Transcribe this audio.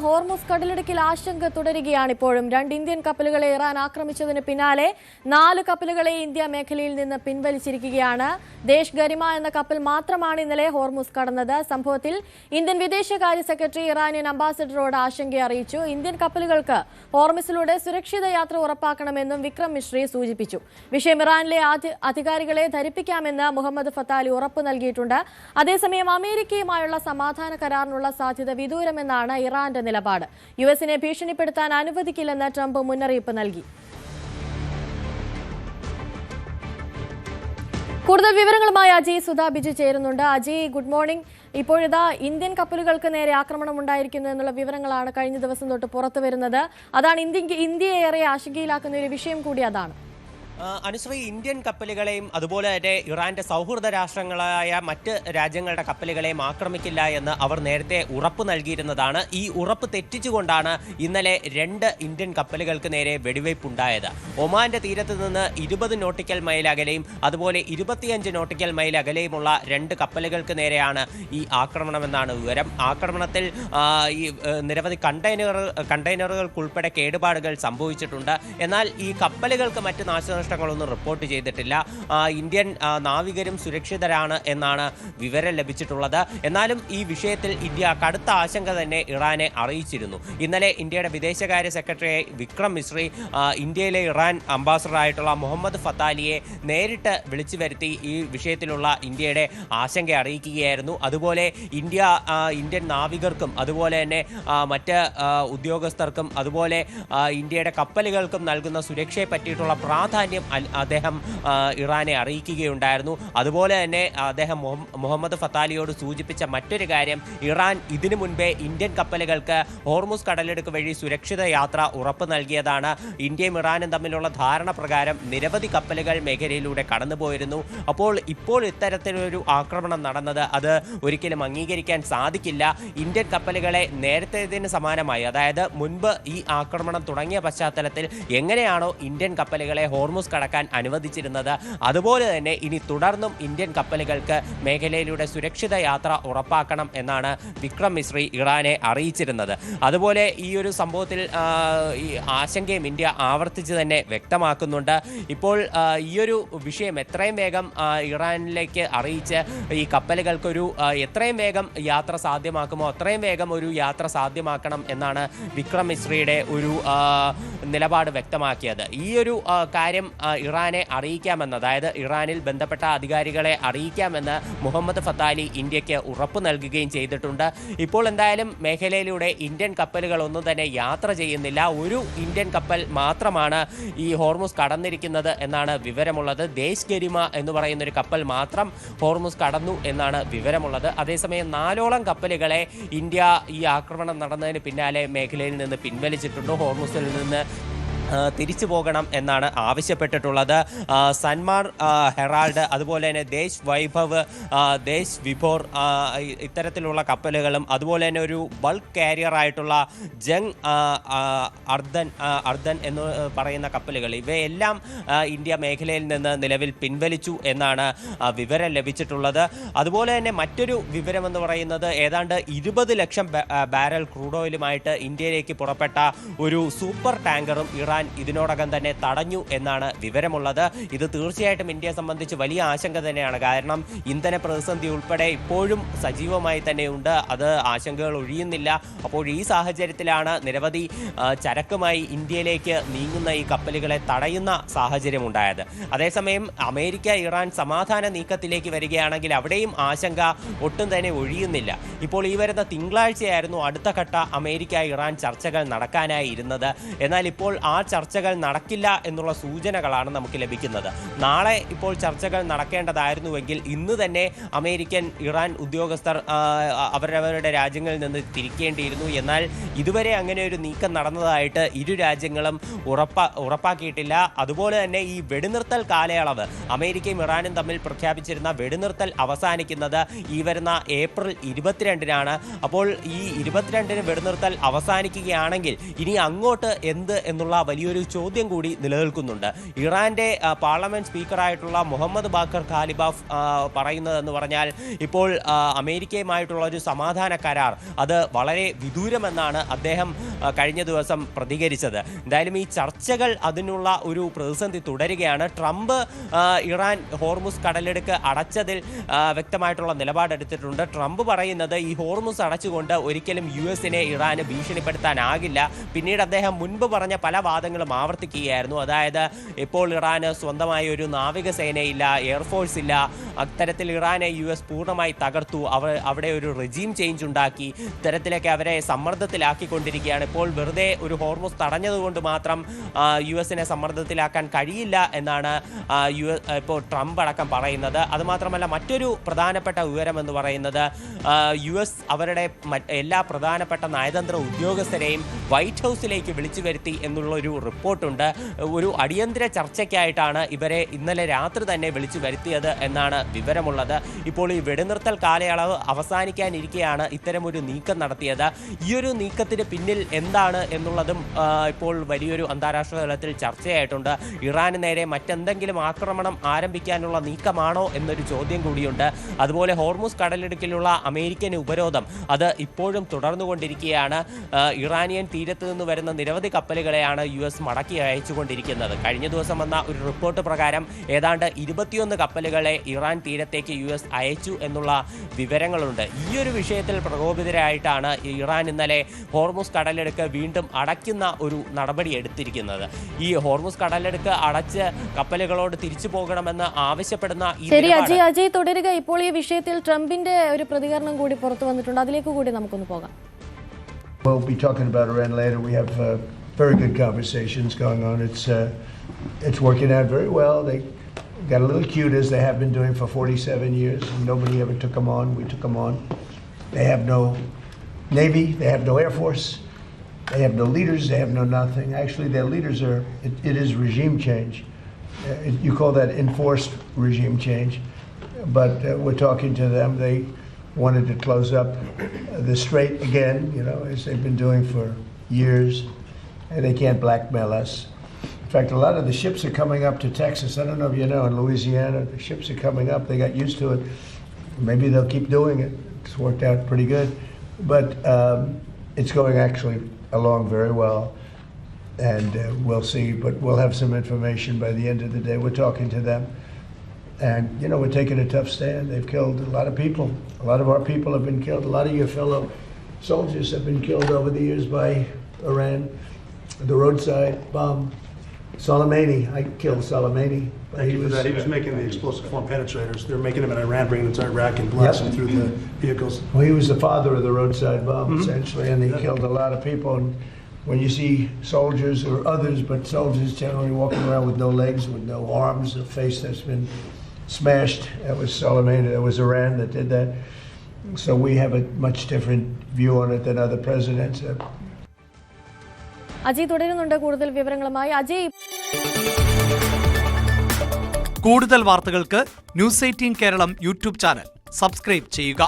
Hormuz കടലിടുക്കിൽ ആശങ്ക തുടരുകയാണ്. ഇപ്പോഴും 2 ഇന്ത്യൻ കപ്പലുകളെ ഇറാൻ ആക്രമിച്ചതിന് പിന്നാലെ 4 കപ്പലുകളെ ഇന്ത്യ മേഖലയിൽ നിന്ന് പിൻവലിച്ചിരിക്കുകയാണ്. ദേശ് ഗരിമ എന്ന കപ്പൽ മാത്രമാണ് ഇന്നലെ ഹോർമുസ് കടന്നത്. സംഭവത്തിൽ ഇന്ത്യൻ വിദേശകാര്യ സെക്രട്ടറി ഇറാനിയൻ അംബാസഡറോട് ആശങ്ക അറിയിച്ചു. ഇന്ത്യൻ കപ്പലുകൾക്ക് ഹോർമുസിലൂടെ സുരക്ഷിത യാത്ര ഉറപ്പാക്കണമെന്നും വിക്രം മിശ്രി സൂചിപ്പിച്ചു. വിഷയം ഇറാനിലെ അധികാരികളെ ധരിപ്പിക്കാമെന്ന് മുഹമ്മദ് ഫത്താലി ഉറപ്പ് നൽകിയിട്ടുണ്ട്. അതേസമയം അമേരിക്കയുമായുള്ള സമാധാന കരാറിനുള്ള സാധ്യത വിദൂരമെന്നാണ് ഇറാന്റെ നിലപാട്. യുഎസിനെ ഭീഷണിപ്പെടുത്താൻ അനുവദിക്കില്ലെന്ന് ട്രംപ് മുന്നറിയിപ്പ് നൽകി. കൂടുതൽ വിവരങ്ങളുമായി അജയ് സുധാ ബിജു ചേരുന്നുണ്ട്. Ajay, good morning. ഇപ്പോഴിതാ ഇന്ത്യൻ കപ്പലുകൾക്ക് നേരെ ആക്രമണം ഉണ്ടായിരിക്കുന്നു എന്നുള്ള വിവരങ്ങളാണ് കഴിഞ്ഞ ദിവസം തൊട്ട് പുറത്തു വരുന്നത്. അതാണ് ഇന്ത്യയെ ഏറെ ആശങ്കയിലാക്കുന്ന ഒരു വിഷയം കൂടി അതാണ്. അനുശ്രീ, ഇന്ത്യൻ കപ്പലുകളെയും അതുപോലെ തന്നെ ഇറാന്റെ സൗഹൃദ രാഷ്ട്രങ്ങളായ മറ്റ് രാജ്യങ്ങളുടെ കപ്പലുകളെയും ആക്രമിക്കില്ല എന്ന് അവർ നേരത്തെ ഉറപ്പ് നൽകിയിരുന്നതാണ്. ഈ ഉറപ്പ് തെറ്റിച്ചുകൊണ്ടാണ് ഇന്നലെ 2 ഇന്ത്യൻ കപ്പലുകൾക്ക് നേരെ വെടിവയ്പുണ്ടായത്. ഒമാന്റെ തീരത്ത് നിന്ന് 20 നോട്ടിക്കൽ മൈൽ അകലെയും അതുപോലെ 25 നോട്ടിക്കൽ മൈൽ അകലെയുമുള്ള 2 കപ്പലുകൾക്ക് നേരെയാണ് ഈ ആക്രമണമെന്നാണ് വിവരം. ആക്രമണത്തിൽ ഈ നിരവധി കണ്ടെയ്നറുകൾക്കുൾപ്പെടെ കേടുപാടുകൾ സംഭവിച്ചിട്ടുണ്ട്. എന്നാൽ ഈ കപ്പലുകൾക്ക് മറ്റ് നാശനഷ്ടങ്ങളൊന്നും റിപ്പോർട്ട് ചെയ്തിട്ടില്ല. ഇന്ത്യൻ നാവികരും സുരക്ഷിതരാണ് എന്നാണ് വിവരം ലഭിച്ചിട്ടുള്ളത്. എന്നാലും ഈ വിഷയത്തിൽ ഇന്ത്യ കടുത്ത ആശങ്ക തന്നെ ഇറാനെ അറിയിച്ചിരുന്നു. ഇന്നലെ ഇന്ത്യയുടെ വിദേശകാര്യ സെക്രട്ടറി വിക്രം മിശ്രി ഇന്ത്യയിലെ ഇറാൻ അംബാസഡറായിട്ടുള്ള മുഹമ്മദ് ഫത്താലിയെ നേരിട്ട് വിളിച്ചു വരുത്തി ഈ വിഷയത്തിലുള്ള ഇന്ത്യയുടെ ആശങ്ക അറിയിക്കുകയായിരുന്നു. അതുപോലെ ഇന്ത്യൻ നാവികർക്കും അതുപോലെ തന്നെ മറ്റ് ഉദ്യോഗസ്ഥർക്കും അതുപോലെ ഇന്ത്യയുടെ കപ്പലുകൾക്കും നൽകുന്ന സുരക്ഷയെ പറ്റിയിട്ടുള്ള പ്രാധാന്യം അദ്ദേഹം ഇറാനെ അറിയിക്കുകയുണ്ടായിരുന്നു. അതുപോലെ തന്നെ അദ്ദേഹം മുഹമ്മദ് ഫത്താലിയോട് സൂചിപ്പിച്ച മറ്റൊരു കാര്യം, ഇറാൻ ഇതിനു മുൻപേ ഇന്ത്യൻ കപ്പലുകൾക്ക് ഹോർമുസ് കടലിടുക്ക് വഴി സുരക്ഷിത യാത്ര ഉറപ്പ് നൽകിയതാണ്. ഇന്ത്യയും ഇറാനും തമ്മിലുള്ള ധാരണ പ്രകാരം നിരവധി കപ്പലുകൾ മേഖലയിലൂടെ കടന്നുപോയിരുന്നു. ഇപ്പോൾ ഇത്തരത്തിലൊരു ആക്രമണം നടന്നത് അത് ഒരിക്കലും അംഗീകരിക്കാൻ സാധിക്കില്ല. ഇന്ത്യൻ കപ്പലുകളെ നേരത്തേതിന് സമാനമായി, അതായത് മുൻപ് ഈ ആക്രമണം തുടങ്ങിയ പശ്ചാത്തലത്തിൽ എങ്ങനെയാണോ ഇന്ത്യൻ കപ്പലുകളെ ഹോർമുസ് കടക്കാൻ അനുവദിച്ചിരുന്നത് അതുപോലെ തന്നെ ഇനി തുടർന്നും ഇന്ത്യൻ കപ്പലുകൾക്ക് മേഖലയിലൂടെ സുരക്ഷിത യാത്ര ഉറപ്പാക്കണം എന്നാണ് വിക്രം മിശ്രി ഇറാനെ അറിയിച്ചിരുന്നത്. അതുപോലെ ഈ ഒരു സംഭവത്തിൽ ഈ ആശങ്കയും ഇന്ത്യ ആവർത്തിച്ച് തന്നെ വ്യക്തമാക്കുന്നുണ്ട്. ഇപ്പോൾ ഈയൊരു വിഷയം എത്രയും വേഗം ഇറാനിലേക്ക് അറിയിച്ച് ഈ കപ്പലുകൾക്കൊരു എത്രയും വേഗം യാത്ര സാധ്യമാക്കുമോ അത്രയും വേഗം ഒരു യാത്ര സാധ്യമാക്കണം എന്നാണ് വിക്രം മിശ്രിയുടെ ഒരു നിലപാട് വ്യക്തമാക്കിയത്. ഈ ഒരു കാര്യം ഇറാനെ അറിയിക്കാമെന്ന്, അതായത് ഇറാനിൽ ബന്ധപ്പെട്ട അധികാരികളെ അറിയിക്കാമെന്ന് മുഹമ്മദ് ഫത്താലി ഇന്ത്യക്ക് ഉറപ്പ് നൽകുകയും ചെയ്തിട്ടുണ്ട്. ഇപ്പോൾ എന്തായാലും മേഖലയിലൂടെ ഇന്ത്യൻ കപ്പലുകൾ ഒന്നും തന്നെ യാത്ര ചെയ്യുന്നില്ല. ഒരു ഇന്ത്യൻ കപ്പൽ മാത്രമാണ് ഈ ഹോർമുസ് കടന്നിരിക്കുന്നത് എന്നാണ് വിവരമുള്ളത്. ദേശ് ഗരിമ എന്ന് പറയുന്ന ഒരു കപ്പൽ മാത്രം ഹോർമുസ് കടന്നു എന്നാണ് വിവരമുള്ളത്. അതേസമയം 4ഓളം കപ്പലുകളെ ഇന്ത്യ ഈ ആക്രമണം നടന്നതിന് പിന്നാലെ മേഖലയിൽ നിന്ന് പിൻവലിച്ചിട്ടുണ്ട്. ഹോർമുസിൽ നിന്ന് തിരിച്ചു പോകണം എന്നാണ് ആവശ്യപ്പെട്ടിട്ടുള്ളത്. സൻമാർ ഹെറാൾഡ് അതുപോലെ തന്നെ ദേശ് വൈഭവ്, ദേശ് വിഭോർ ഇത്തരത്തിലുള്ള കപ്പലുകളും അതുപോലെ തന്നെ ഒരു ബൾക്ക് കാരിയർ ആയിട്ടുള്ള ജംഗ് അർദൻ എന്ന് പറയുന്ന കപ്പലുകൾ, ഇവയെല്ലാം ഇന്ത്യ മേഖലയിൽ നിന്ന് നിലവിൽ പിൻവലിച്ചു എന്നാണ് വിവരം ലഭിച്ചിട്ടുള്ളത്. അതുപോലെ തന്നെ മറ്റൊരു വിവരമെന്ന് പറയുന്നത് ഏതാണ്ട് 20 ലക്ഷം ബാരൽ ക്രൂഡ് ഓയിലുമായിട്ട് ഇന്ത്യയിലേക്ക് പുറപ്പെട്ട ഒരു സൂപ്പർ ടാങ്കറും ഇറാൻ ഇതിനോടകം തന്നെ തടഞ്ഞു എന്നാണ് വിവരമുള്ളത്. ഇത് തീർച്ചയായിട്ടും ഇന്ത്യയെ സംബന്ധിച്ച് വലിയ ആശങ്ക തന്നെയാണ്. കാരണം ഇന്ധന പ്രതിസന്ധി ഉൾപ്പെടെ ഇപ്പോഴും സജീവമായി തന്നെയുണ്ട്. അത് ആശങ്കകൾ ഒഴിയുന്നില്ല. അപ്പോൾ ഈ സാഹചര്യത്തിലാണ് നിരവധി ചരക്കുമായി ഇന്ത്യയിലേക്ക് നീങ്ങുന്ന ഈ കപ്പലുകളെ തടയുന്ന സാഹചര്യം ഉണ്ടായത്. അതേസമയം അമേരിക്ക ഇറാൻ സമാധാന നീക്കത്തിലേക്ക് വരികയാണെങ്കിൽ അവിടെയും ആശങ്ക ഒട്ടും തന്നെ ഒഴിയുന്നില്ല. ഇപ്പോൾ ഈ വരുന്ന തിങ്കളാഴ്ചയായിരുന്നു അടുത്ത ഘട്ട അമേരിക്ക ഇറാൻ ചർച്ചകൾ നടക്കാനായി ഇരുന്നത്. എന്നാൽ ഇപ്പോൾ ആ ചർച്ചകൾ നടക്കില്ല എന്നുള്ള സൂചനകളാണ് നമുക്ക് ലഭിക്കുന്നത്. നാളെ ഇപ്പോൾ ചർച്ചകൾ നടക്കേണ്ടതായിരുന്നുവെങ്കിൽ ഇന്ന് തന്നെ അമേരിക്കൻ ഇറാൻ ഉദ്യോഗസ്ഥർ അവരവരുടെ രാജ്യങ്ങളിൽ നിന്ന് തിരിക്കേണ്ടിയിരുന്നു. എന്നാൽ ഇതുവരെ അങ്ങനെ ഒരു നീക്കം നടന്നതായിട്ട് ഇരു രാജ്യങ്ങളും ഉറപ്പാക്കിയിട്ടില്ല. അതുപോലെ തന്നെ ഈ വെടിനിർത്തൽ കാലയളവ് അമേരിക്കയും ഇറാനും തമ്മിൽ പ്രഖ്യാപിച്ചിരുന്ന വെടിനിർത്തൽ അവസാനിക്കുന്നത് ഈ വരുന്ന ഏപ്രിൽ 22-നാണ്. അപ്പോൾ ഈ 22-ന് വെടിനിർത്തൽ അവസാനിക്കുകയാണെങ്കിൽ ഇനി അങ്ങോട്ട് എന്ത് എന്നുള്ള വലിയൊരു ചോദ്യം കൂടി നിലനിൽക്കുന്നുണ്ട്. ഇറാന്റെ പാർലമെന്റ് സ്പീക്കറായിട്ടുള്ള മുഹമ്മദ് ബാക്കർ ഖാലിബാഫ് പറയുന്നതെന്ന് പറഞ്ഞാൽ ഇപ്പോൾ അമേരിക്കയുമായിട്ടുള്ള ഒരു സമാധാന കരാർ അത് വളരെ വിദൂരമെന്നാണ് അദ്ദേഹം കഴിഞ്ഞ ദിവസം പ്രതികരിച്ചത്. എന്തായാലും ഈ ചർച്ചകൾ അതിനുള്ള ഒരു പ്രതിസന്ധി തുടരുകയാണ്. ട്രംപ് ഇറാൻ ഹോർമുസ് കടലിടുക്ക് അടച്ചതിൽ വ്യക്തമായിട്ടുള്ള നിലപാടെടുത്തിട്ടുണ്ട്. ട്രംപ് പറയുന്നത് ഈ ഹോർമുസ് അടച്ചുകൊണ്ട് ഒരിക്കലും US-നെ ഇറാന് ഭീഷണിപ്പെടുത്താനാകില്ല. പിന്നീട് അദ്ദേഹം മുൻപ് പറഞ്ഞ പല വാദങ്ങളും ആവർത്തിക്കുകയായിരുന്നു. അതായത് ഇപ്പോൾ ഇറാന് സ്വന്തമായി ഒരു നാവികസേനയില്ല, എയർഫോഴ്സ് ഇല്ല, അത്തരത്തിൽ ഇറാനെ US പൂർണ്ണമായി തകർത്തു, അവിടെ ഒരു റെജീം ചേഞ്ച് ഉണ്ടാക്കി, ഇത്തരത്തിലേക്ക് അവരെ സമ്മർദ്ദത്തിലാക്കിക്കൊണ്ടിരിക്കുകയാണ്. ഇപ്പോൾ വെറുതെ ഒരു ഹോർമുസ് തടഞ്ഞതുകൊണ്ട് മാത്രം US-നെ സമ്മർദ്ദത്തിലാക്കാൻ കഴിയില്ല എന്നാണ് ഇപ്പോൾ ട്രംപ് അടക്കം പറയുന്നത്. അതുമാത്രമല്ല മറ്റൊരു പ്രധാനപ്പെട്ട വിവരം എന്ന് പറയുന്നത് US അവരുടെ എല്ലാ പ്രധാനപ്പെട്ട നയതന്ത്ര ഉദ്യോഗസ്ഥരെയും വൈറ്റ് ഹൗസിലേക്ക് വിളിച്ചു വരുത്തി എന്നുള്ളൊരു റിപ്പോർട്ടുണ്ട്. ഒരു അടിയന്തര ചർച്ചയ്ക്കായിട്ടാണ് ഇവരെ ഇന്നലെ രാത്രി തന്നെ വിളിച്ചു വരുത്തിയത് എന്നാണ് വിവരമുള്ളത്. ഇപ്പോൾ ഈ വെടിനിർത്തൽ കാലയളവ് അവസാനിക്കാനിരിക്കെയാണ് ഇത്തരമൊരു നീക്കം നടത്തിയത്. ഈ ഒരു നീക്കത്തിന് പിന്നിൽ എന്താണ് എന്നുള്ളതും ഇപ്പോൾ വലിയൊരു അന്താരാഷ്ട്ര തലത്തിൽ ചർച്ചയായിട്ടുണ്ട്. ഇറാന് നേരെ മറ്റെന്തെങ്കിലും ആക്രമണം ആരംഭിക്കാനുള്ള നീക്കമാണോ എന്നൊരു ചോദ്യം കൂടിയുണ്ട്. അതുപോലെ ഹോർമുസ് കടലിടുക്കിലുള്ള അമേരിക്കൻ ഉപരോധം അത് ഇപ്പോഴും തുടർന്നുകൊണ്ടിരിക്കുകയാണ്. ഇറാനിയൻ തീരത്ത് നിന്ന് വരുന്ന നിരവധി കപ്പലുകളെയാണ് US മടക്കി അയച്ചുകൊണ്ടിരിക്കുന്നത്. കഴിഞ്ഞ ദിവസം വന്ന ഒരു റിപ്പോർട്ട് പ്രകാരം ഏതാണ്ട് 21 കപ്പലുകളെ ഇറാൻ തീരത്തേക്ക് US അയച്ചു എന്നുള്ള വിവരങ്ങളുണ്ട്. ഈ ഒരു വിഷയത്തിൽ പ്രകോപിതരായിട്ടാണ് ഇറാൻ ഇന്നലെ ഹോർമുസ് കടലിടുക്ക് വീണ്ടും അടയ്ക്കുന്ന ഒരു നടപടി എടുത്തിരിക്കുന്നത്. ഈ ഹോർമുസ് കടലിടുക്ക് അടച്ച് കപ്പലുകളോട് തിരിച്ചു പോകണമെന്ന് ആവശ്യപ്പെടുന്ന ശരി അജയ് തുടരുക. ഇപ്പോൾ ഈ വിഷയത്തിൽ ട്രംപിന്റെ ഒരു പ്രതികരണം കൂടി പുറത്തു വന്നിട്ടുണ്ട്, അതിലേക്ക് കൂടി നമുക്കൊന്ന് പോകാം. We'll be talking about Iran later. We have very good conversations going on. It's working out very well. They got a little cute as they have been doing for 47 years. Nobody ever took them on. We took them on. They have no Navy. They have no Air Force. They have no leaders. They have no nothing. Actually, their leaders are, it is regime change. You call that enforced regime change. But we're talking to them. They wanted to close up the strait again, as they've been doing for years. And they can't blackmail us. In fact, a lot of the ships are coming up to Texas. I don't know if you know, in Louisiana, the ships are coming up. They got used to it. Maybe they'll keep doing it. It's worked out pretty good. But it's going actually along very well. And we'll see. But we'll have some information by the end of the day. We're talking to them. And, we're taking a tough stand. They've killed a lot of people. A lot of our people have been killed. A lot of your fellow soldiers have been killed over the years by Iran. The roadside bomb. Soleimani, I killed Soleimani. He was making the explosive form penetrators. They're making them in Iran, bringing them to Iraq and blasting through the vehicles. Well, he was the father of the roadside bomb, essentially, and he killed a lot of people. And when you see soldiers or others, but soldiers generally walking around with no legs, with no arms, a face that's been smashed, that was Soleimani, that was Iran that did that. So we have a much different view on it than other presidents. Ajay തുടരുന്നുണ്ട് കൂടുതൽ വിവരങ്ങളുമായി. അജയ്, കൂടുതൽ വാർത്തകൾക്ക് News 18 Keralam YouTube channel subscribe ചെയ്യുക.